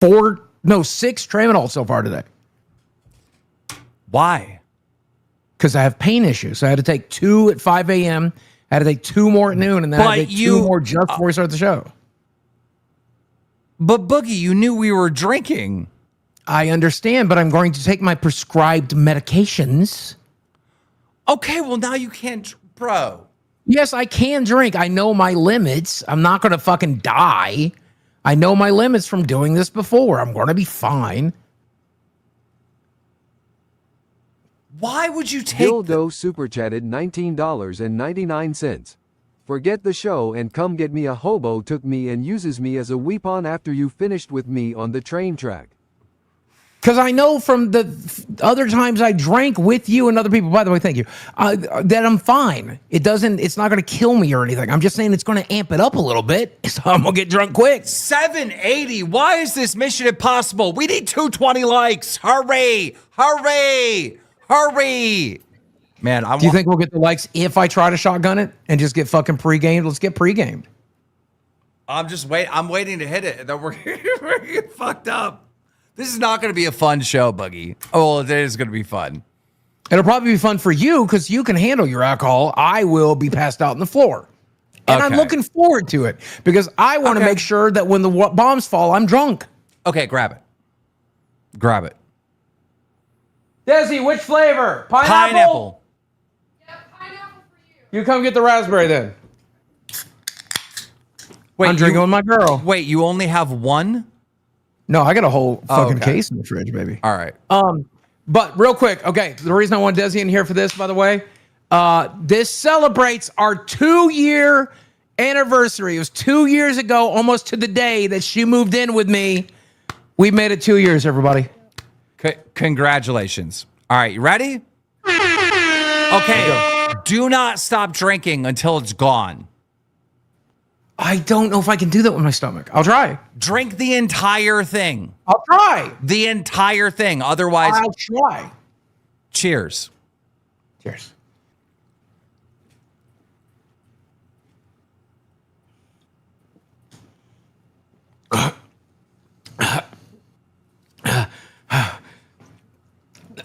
6 Tramadol so far today. Why? Because I have pain issues. So I had to take 2 at 5 a.m. I had to take 2 more at noon, and then I had to take 2 more just before we start the show. But Boogie, you knew we were drinking. I understand, but I'm going to take my prescribed medications. Okay, well now you can't, bro. Yes, I can drink. I know my limits. I'm not going to fucking die. I know my limits from doing this before. I'm going to be fine. Why would you take... Dildo super chatted $19.99. Forget the show and come get me. A hobo took me and uses me as a weapon after you finished with me on the train track. Because I know from the other times I drank with you and other people, by the way, thank you, that I'm fine. It's not going to kill me or anything. I'm just saying it's going to amp it up a little bit, so I'm going to get drunk quick. 780. Why is this mission impossible? We need 220 likes. Hurry. Hurry. Hurry. Man, Do you think we'll get the likes if I try to shotgun it and just get fucking pre-gamed? Let's get pre-gamed. I'm waiting to hit it. Then we're going to get fucked up. This is not going to be a fun show, Buggy. Oh, well, it is going to be fun. It'll probably be fun for you because you can handle your alcohol. I will be passed out on the floor. And I'm looking forward to it because I want to make sure that when the bombs fall, I'm drunk. Okay, grab it. Grab it. Desi, which flavor? Pineapple. Yeah, pineapple for you. You come get the raspberry then. Wait, I'm drinking with my girl. Wait, you only have one? No, I got a whole fucking case in the fridge, baby. All right. But real quick, okay, the reason I want Desi in here for this, by the way, this celebrates our 2-year anniversary. It was 2 years ago, almost to the day that she moved in with me. We made it 2 years, everybody. Congratulations. All right, you ready? Okay. Do not stop drinking until it's gone. I don't know if I can do that with my stomach. I'll try. Drink the entire thing. I'll try. The entire thing. Otherwise, I'll try. Cheers. Cheers.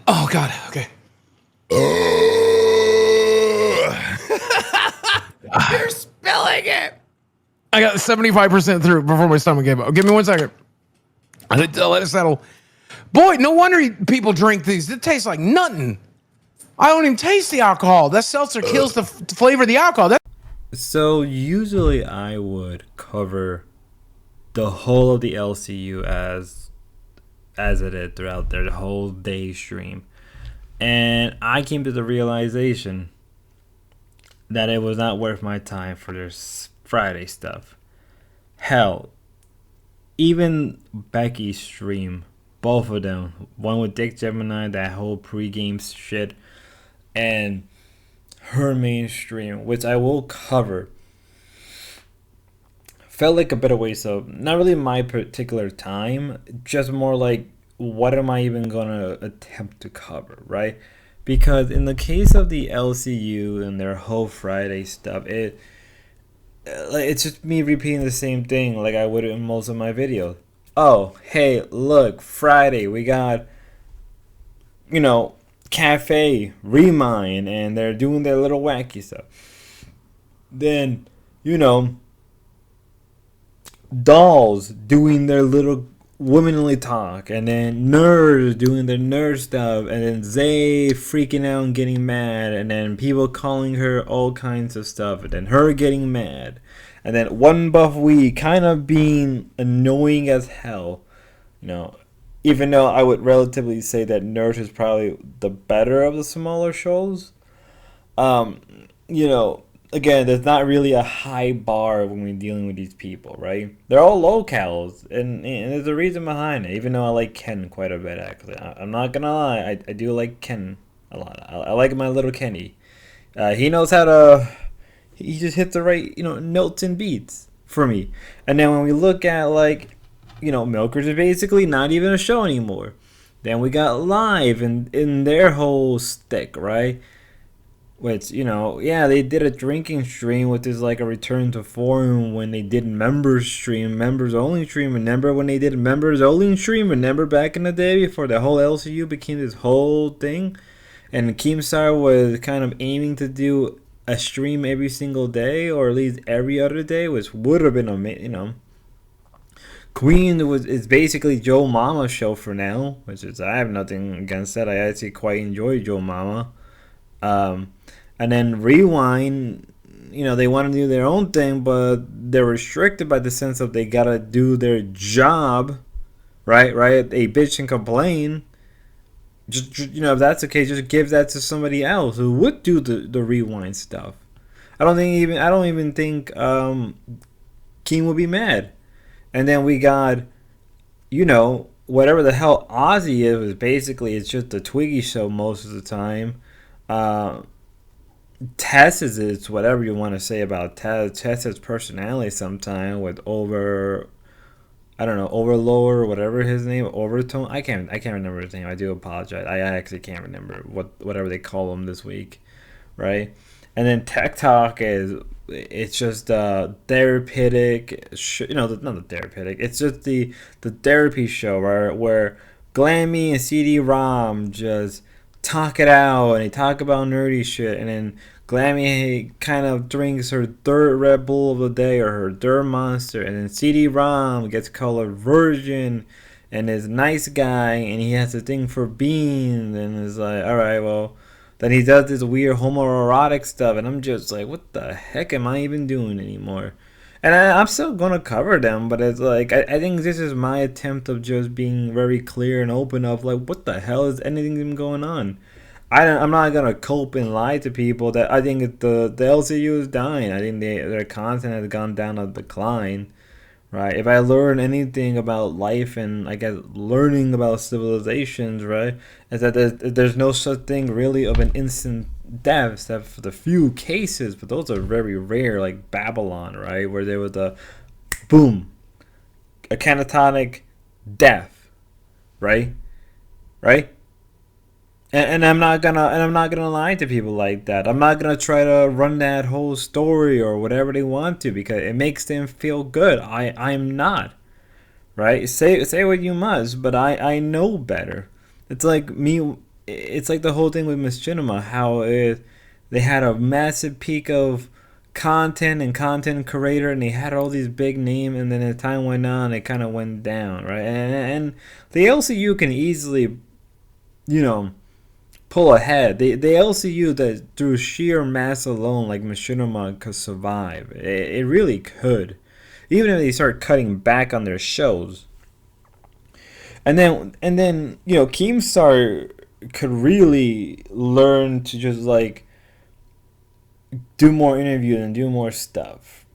Oh, God. Okay. You're spilling it. I got 75% through before my stomach gave up. Give me 1 second. I let it settle. Boy, no wonder people drink these. It tastes like nothing. I don't even taste the alcohol. That seltzer kills the flavor of the alcohol. So usually I would cover the whole of the LCU as it is throughout the whole day stream. And I came to the realization that it was not worth my time for this Friday stuff. Hell, even Becky's stream, both of them, one with Dick Gemini, that whole pregame shit, and her main stream, which I will cover, felt like a bit of waste of not really my particular time, just more like what am I even gonna attempt to cover, right? Because in the case of the LCU and their whole Friday stuff, it's just me repeating the same thing like I would in most of my videos. Oh, hey, look, Friday, we got, Cafe, Remind, and they're doing their little wacky stuff. Then, dolls doing their little womanly talk, and then nerds doing their nerd stuff, and then Zay freaking out and getting mad, and then people calling her all kinds of stuff, and then her getting mad, and then One Buff Wee kind of being annoying as hell, even though I would relatively say that Nerd is probably the better of the smaller shows. Again, there's not really a high bar when we're dealing with these people, right? They're all locals, and there's a reason behind it, even though I like Ken quite a bit, actually. I'm not gonna lie, I do like Ken a lot. I like my little Kenny. He knows how to... He just hits the right, notes and beats for me. And then when we look at, Milkers is basically not even a show anymore. Then we got Live in their whole stick, right? which, you know, yeah, they did a drinking stream, which is like a return to form when they did members stream, members only stream. Remember when they did members only stream? Remember back in the day before the whole LCU became this whole thing? And Keemstar was kind of aiming to do a stream every single day, or at least every other day, which would have been amazing, you know. Queen is basically Joe Mama's show for now, which is, I have nothing against that. I actually quite enjoy Joe Mama. And then Rewind, you know, they want to do their own thing, but they're restricted by the sense of they gotta do their job, right? A bitch can complain. Just, you know, if that's the case, just give that to somebody else who would do the Rewind stuff. I don't even think Keem would be mad. And then we got, you know, whatever the hell Ozzy is basically, it's just a Twiggy show most of the time. Tess is, it's whatever you want to say about Tess. Tess has personality sometime with Overlower, or whatever his name, Overtone. I can't remember his name. I do apologize. I actually can't remember whatever they call him this week, right? And then Tech Talk it's just therapeutic, not the therapeutic. It's just the therapy show, right? Where Glammy and CD-ROM just talk it out, and they talk about nerdy shit, and then Glammy kind of drinks her third Red Bull of the day, or her third Monster, and then CD-ROM gets called a virgin and is a nice guy, and he has a thing for beans, and is like, all right, well, then he does this weird homoerotic stuff, and I'm just like, what the heck am I even doing anymore? And I'm still going to cover them, but it's like, I think this is my attempt of just being very clear and open of, like, what the hell is anything even going on? I'm not going to cope and lie to people that I think the LCU is dying. I think their content has gone down a decline, right? If I learn anything about life and, I guess, learning about civilizations, right, is that there's no such thing really of an instant death, except for the few cases, but those are very rare, like Babylon, right, where there was a boom, a catatonic death, right? And I'm not gonna lie to people like that. I'm not gonna try to run that whole story or whatever they want to, because it makes them feel good. I'm not, right? Say what you must, but I know better. It's like me. It's like the whole thing with Miss Cinema, how they had a massive peak of content and content creator, and they had all these big names, and then as time went on, it kind of went down, right? And the LCU can easily, you know, pull ahead. The LCU, that through sheer mass alone, like Machinima, could survive. It really could, even if they start cutting back on their shows. And then you know, Keemstar could really learn to just like do more interviews and do more stuff,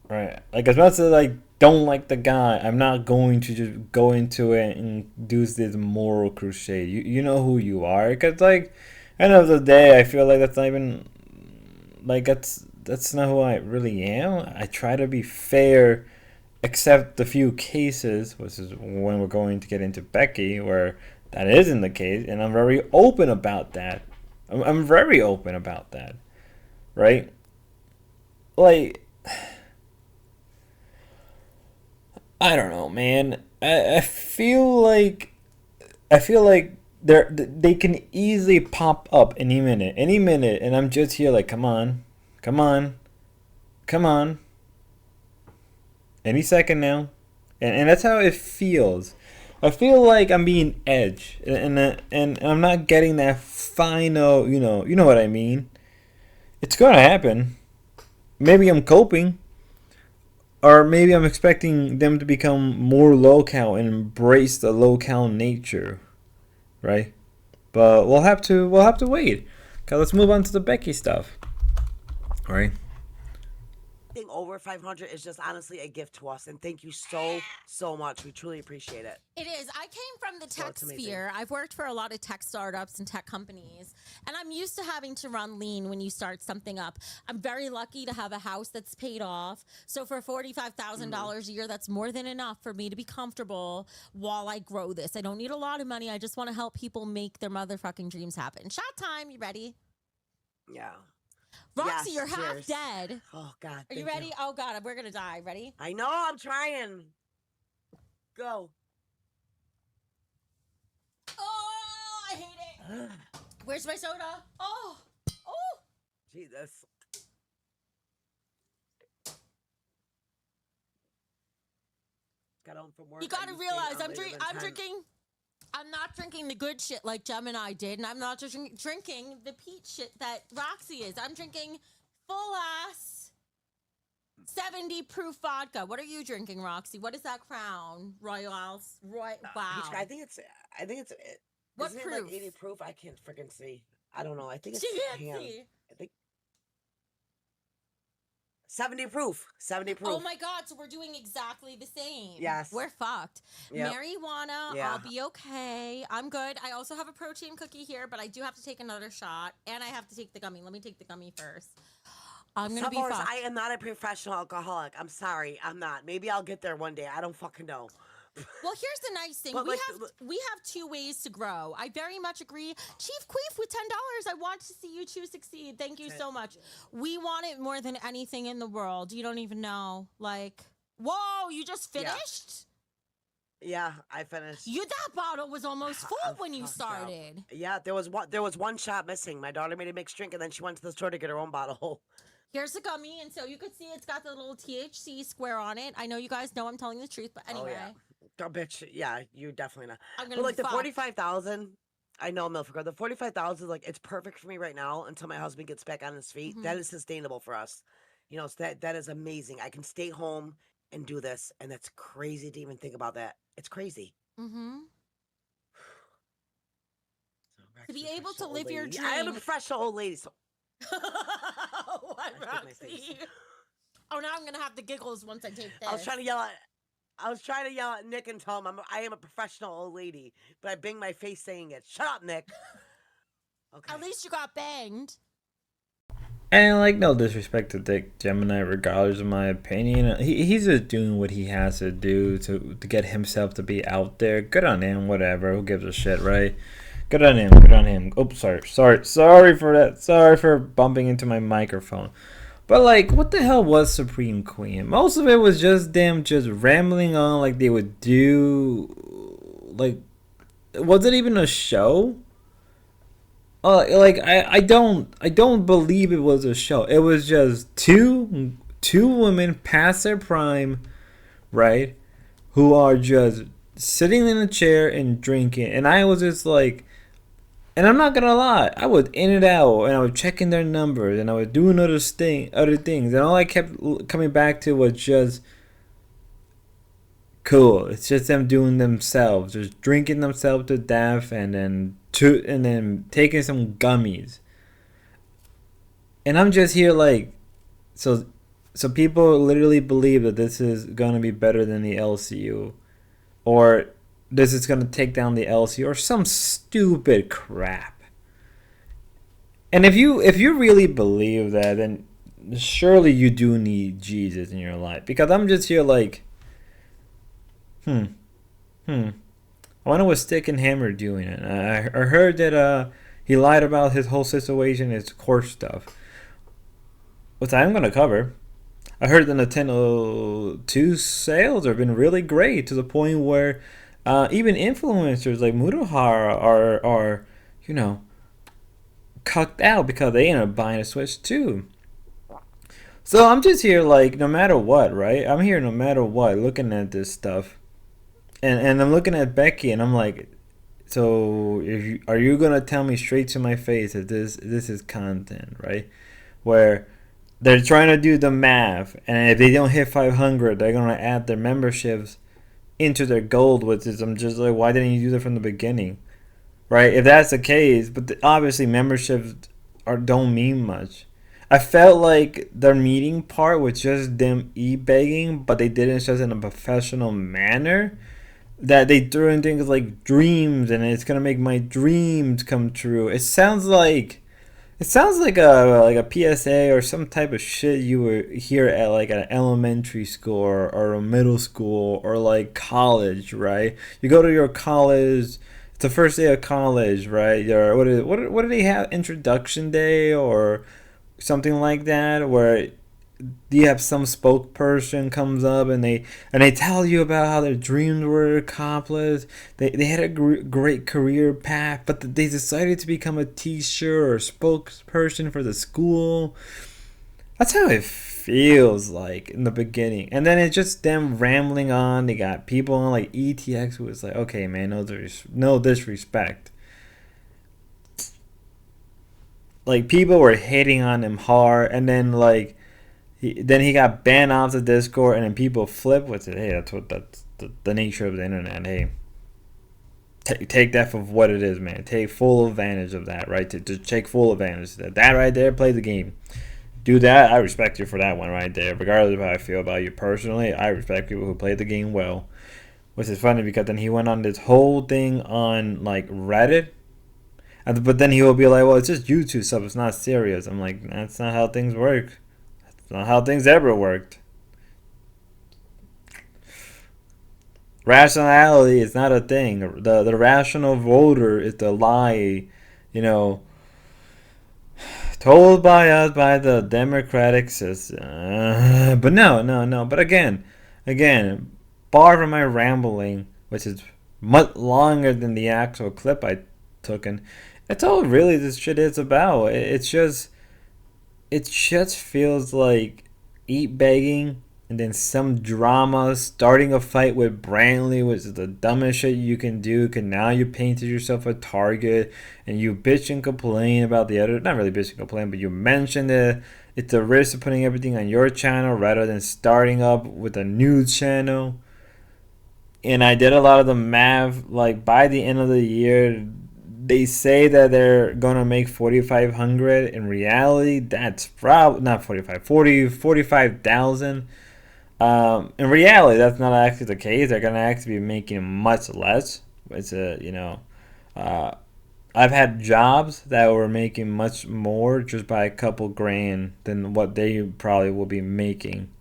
right? Like, as much as I don't like the guy, I'm not going to just go into it and do this moral crusade. You know who you are, because like, end of the day, I feel like that's not even like that's not who I really am. I try to be fair, except the few cases, which is when we're going to get into Becky, where that isn't the case, and I'm very open about that. I'm very open about that, right? Like, I don't know, man. I feel like they can easily pop up any minute, and I'm just here like, come on, any second now, and that's how it feels. I feel like I'm being edged, and I'm not getting that final, you know what I mean. It's gonna happen. Maybe I'm coping, or maybe I'm expecting them to become more local and embrace the local nature, right? But we'll have to wait. Okay, let's move on to the Becky stuff. All right. Over 500 is just honestly a gift to us, and thank you so much. We truly appreciate it. It is. I came from the tech sphere. I've worked for a lot of tech startups and tech companies, and I'm used to having to run lean when you start something up. I'm very lucky to have a house that's paid off. So for $45,000 a year, that's more than enough for me to be comfortable while I grow this. I don't need a lot of money. I just want to help people make their motherfucking dreams happen. Shot time. You ready? Yeah. Roxy, Yes, you're half cheers. dead. Oh God. Are you thank ready? Oh God, we're gonna die. Ready? I know. I'm trying. Go. Oh, I hate it. Where's my soda? Oh, oh. Jesus. Got home from work. You gotta realize I'm I'm drinking. I'm not drinking the good shit like Gemini did, and I'm not just drinking the peach shit that Roxy is. I'm drinking full ass 70 proof vodka. What are you drinking, Roxy? What is that Crown Royal? Wow. I think it's. What Isn't proof? it like 80 proof? I can't freaking see. I don't know. I think it's. She can't hang on. see. I think 70 proof. 70 proof. Oh my God! So we're doing exactly the same. Yes. We're fucked. Yep. Marijuana. Yeah. I'll be okay. I'm good. I also have a protein cookie here, but I do have to take another shot, and I have to take the gummy. Let me take the gummy first. I'm gonna be Suppose fucked. I am not a professional alcoholic. I'm sorry. I'm not. Maybe I'll get there one day. I don't fucking know. Well, here's the nice thing. But, We have two ways to grow. I very much agree. Chief Queef with $10. I want to see you two succeed. Thank you so much. We want it more than anything in the world. You don't even know. Like, whoa, you just finished? Yeah, I finished. That bottle was almost full I'm when you fucked up. started. Yeah, there was one shot missing. My daughter made a mixed drink, and then she went to the store to get her own bottle. Here's the gummy, and so you can see it's got the little THC square on it. I know you guys know I'm telling the truth, but anyway. Oh, yeah. Oh, bitch. Yeah, you definitely not. I'm gonna But like be the fucked. 45,000, I know Milford. The 45,000, like it's perfect for me right now until my husband gets back on his feet. Mm-hmm. That is sustainable for us. You know, so that is amazing. I can stay home and do this, and that's crazy to even think about that. It's crazy. Mm-hmm. So, Rex, To be you're a able to professional live your lady. I am a dream. professional old lady. So What, I hit my Roxy? face. Oh, now I'm gonna have the giggles once I take this. I was trying to yell at Nick and tell him I am a professional old lady, but I banged my face saying it. Shut up, Nick. Okay. At least you got banged. And like, no disrespect to Dick Gemini, regardless of my opinion, he's just doing what he has to do to get himself to be out there. Good on him, whatever. Who gives a shit, right? Good on him. Good on him. Oh, sorry for that. Sorry for bumping into my microphone. But like, what the hell was Supreme Queen? Most of it was just them just rambling on like they would do. Like, was it even a show? Like I don't believe it was a show. It was just two women past their prime, right? Who are just sitting in a chair and drinking. And I was just like, and I'm not gonna lie, I was in and out, and I was checking their numbers, and I was doing other things, and all I kept coming back to was just cool. It's just them doing themselves, just drinking themselves to death, and then taking some gummies. And I'm just here like, so people literally believe that this is gonna be better than the LCU, or this is gonna take down the LCU, or some stupid crap. And if you really believe that, then surely you do need Jesus in your life, because I'm just here like, I wonder what Stick and Hammer doing it. I heard that he lied about his whole situation, his court stuff, which I'm gonna cover. I heard the Nintendo 2 sales have been really great, to the point where even influencers like Mudohara are cucked out because they ended up buying a Switch 2. So I'm just here like, no matter what, right? I'm here no matter what, looking at this stuff. And I'm looking at Becky, and I'm like, so are you gonna tell me straight to my face that this is content, right? Where they're trying to do the math, and if they don't hit 500, they're gonna add their memberships into their gold, which is, I'm just like, why didn't you do that from the beginning, right? If that's the case, but obviously memberships don't mean much. I felt like their meeting part was just them e-begging, but they did it just in a professional manner. That they threw in things like dreams, and it's gonna make my dreams come true. It sounds like a PSA or some type of shit you would hear at like an elementary school or a middle school or like college, right? You go to your college it's the first day of college, right? Or what do they have? Introduction day or something like that, where you have some spokesperson comes up and they tell you about how their dreams were accomplished. They had a great career path, but they decided to become a teacher or spokesperson for the school. That's how it feels like in the beginning, and then it's just them rambling on. They got people on like ETX who was like, okay man, no disrespect, like people were hating on him hard, and then like then he got banned off the Discord, and then people flip with it. Hey, that's the nature of the internet. Hey, take that for what it is, man. Take full advantage of that, right? To take full advantage of that. That right there, play the game. Do that. I respect you for that one right there. Regardless of how I feel about you personally, I respect people who play the game well. Which is funny because then he went on this whole thing on like Reddit. But then he will be like, well, it's just YouTube stuff. It's not serious. I'm like, that's not how things work. That's not how things ever worked. Rationality is not a thing. The rational voter is the lie, told by us by the democratic system. But no. But again, bar from my rambling, which is much longer than the actual clip I took in, that's all really this shit is about. It just feels like eat begging and then some drama, starting a fight with Brantley, which is the dumbest shit you can do, because now you painted yourself a target, and you bitch and complain about the other, not really bitch and complain, but you mentioned it. It's a risk of putting everything on your channel rather than starting up with a new channel. And I did a lot of the math, like by the end of the year, they say that they're going to make 4,500. In reality, that's probably not 45,000. In reality, that's not actually the case. They're gonna actually be making much less. It's I've had jobs that were making much more just by a couple grand than what they probably will be making.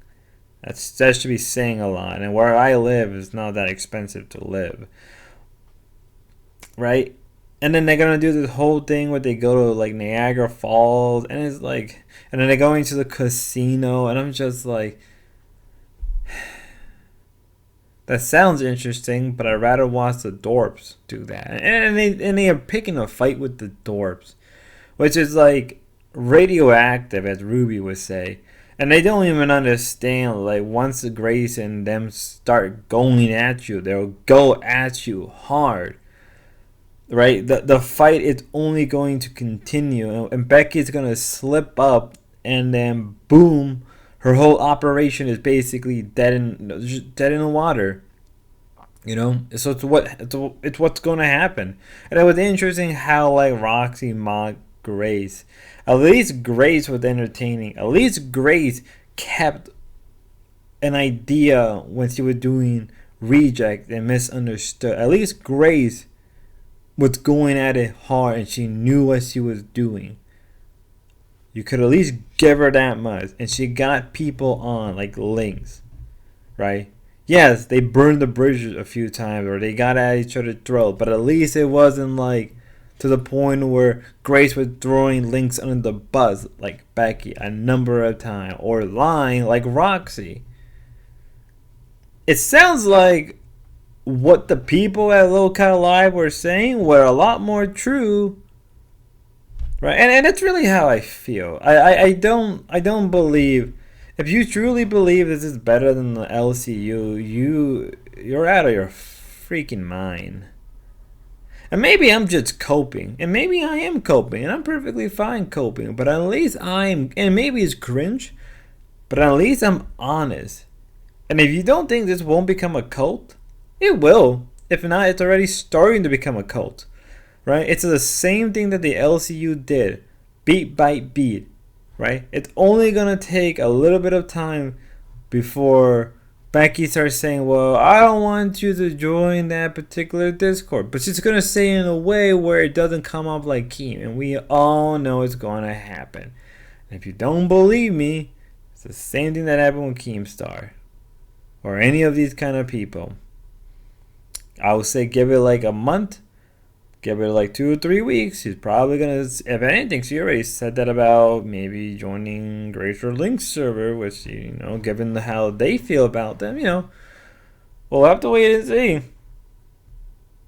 That should be saying a lot. And where I live is not that expensive to live, right? And then they're gonna do this whole thing where they go to like Niagara Falls, and it's like, and then they go into the casino, and I'm just like, that sounds interesting, but I'd rather watch the dorps do that. And they are picking a fight with the dorps, which is like radioactive, as Ruby would say. And they don't even understand, like, once the Grace and them start going at you, they'll go at you hard. Right? The fight is only going to continue. And Becky's going to slip up, and then boom, her whole operation is basically dead in the water, So it's what's going to happen. And it was interesting how like Roxy mocked Grace. At least Grace was entertaining. At least Grace kept an idea when she was doing reject and misunderstood. At least Grace was going at it hard and she knew what she was doing. You could at least give her that much. And she got people on like links, right? Yes, they burned the bridges a few times or they got at each other's throat. But at least it wasn't like to the point where Grace was throwing links under the bus like Becky a number of times. Or lying like Roxy. It sounds like what the people at lolcowlive were saying were a lot more true. Right, and that's really how I feel. I don't believe, if you truly believe this is better than the LCU, you're out of your freaking mind. And maybe I'm just coping, and maybe I am coping, and I'm perfectly fine coping. But at least and maybe it's cringe, but at least I'm honest. And if you don't think this won't become a cult, it will. If not, it's already starting to become a cult. Right? It's the same thing that the LCU did, beat by beat, right? It's only going to take a little bit of time before Becky starts saying, well, I don't want you to join that particular Discord. But she's going to say it in a way where it doesn't come off like Keem. And we all know it's going to happen. And if you don't believe me, it's the same thing that happened with Keemstar. Or any of these kind of people. I would say give it like a month. give it like 2 or 3 weeks. She's probably gonna, if anything, she already said that about maybe joining Greater Link server, which, you know, given how they feel about them, you know, we'll have to wait and see.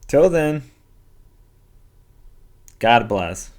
Till then, God bless.